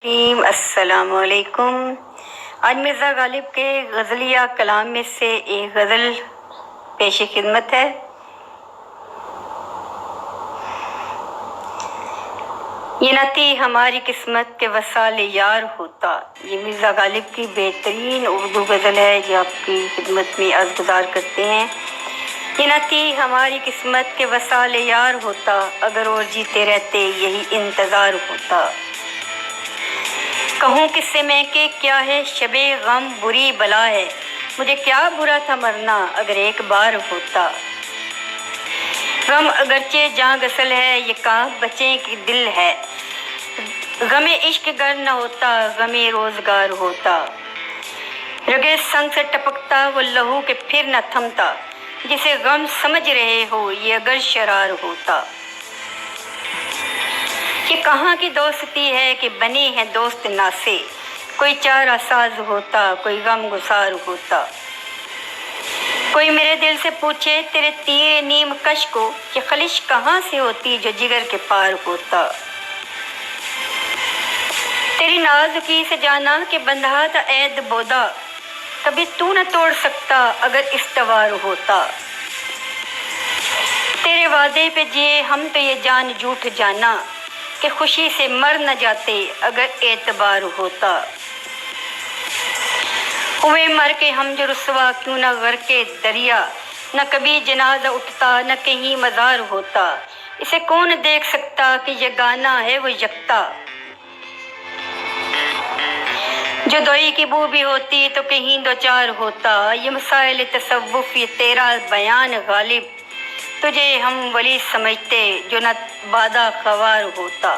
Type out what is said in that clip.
السلام علیکم۔ آج مرزا غالب کے غزلیہ کلام میں سے ایک غزل پیش خدمت ہے۔ یہ نہ تھی ہماری قسمت کے وصال یار ہوتا۔ یہ مرزا غالب کی بہترین اردو غزل ہے جو آپ کی خدمت میں عرض گزار کرتے ہیں۔ یہ نہ تھی ہماری قسمت کے وصال یار ہوتا، اگر اور جیتے رہتے یہی انتظار ہوتا۔ کہوں کس سے میں کہ کیا ہے شب غم بری بلا ہے، مجھے کیا برا تھا مرنا اگر ایک بار ہوتا۔ غم اگرچہ جاں گسل ہے، یہ کہاں بچیں کہ دل ہے، غم عشق گر نہ ہوتا غم روزگار ہوتا۔ رگے سنگ سے ٹپکتا وہ لہو کہ پھر نہ تھمتا، جسے غم سمجھ رہے ہو یہ اگر شرار ہوتا۔ یہ کہاں کی دوستی ہے کہ بنے ہیں دوست ناسے، کوئی چارہ ساز ہوتا کوئی غم گسار ہوتا۔ کوئی میرے دل سے پوچھے تیرے تیر نیم کش کو، یہ خلش کہاں سے ہوتی جو جگر کے پار ہوتا۔ تیری نازکی سے جانا کہ بندھا تھا عید بودا، کبھی تو نہ توڑ سکتا اگر استوار ہوتا۔ تیرے وعدے پہ جیے ہم تو یہ جان جھوٹ جانا، کہ خوشی سے مر نہ جاتے اگر اعتبار ہوتا۔ ہوئے مر کے ہم جو رسوا کیوں نہ غرقے دریا، نہ کبھی جنازہ اٹھتا نہ کہیں مزار ہوتا۔ اسے کون دیکھ سکتا کہ یہ گانا ہے وہ یکتا، جدائی کی بو بھی ہوتی تو کہیں دو چار ہوتا۔ یہ مسائل تصوف یہ تیرا بیان غالب، تجھے ہم ولی سمجھتے جو نہ بادہ خوار ہوتا۔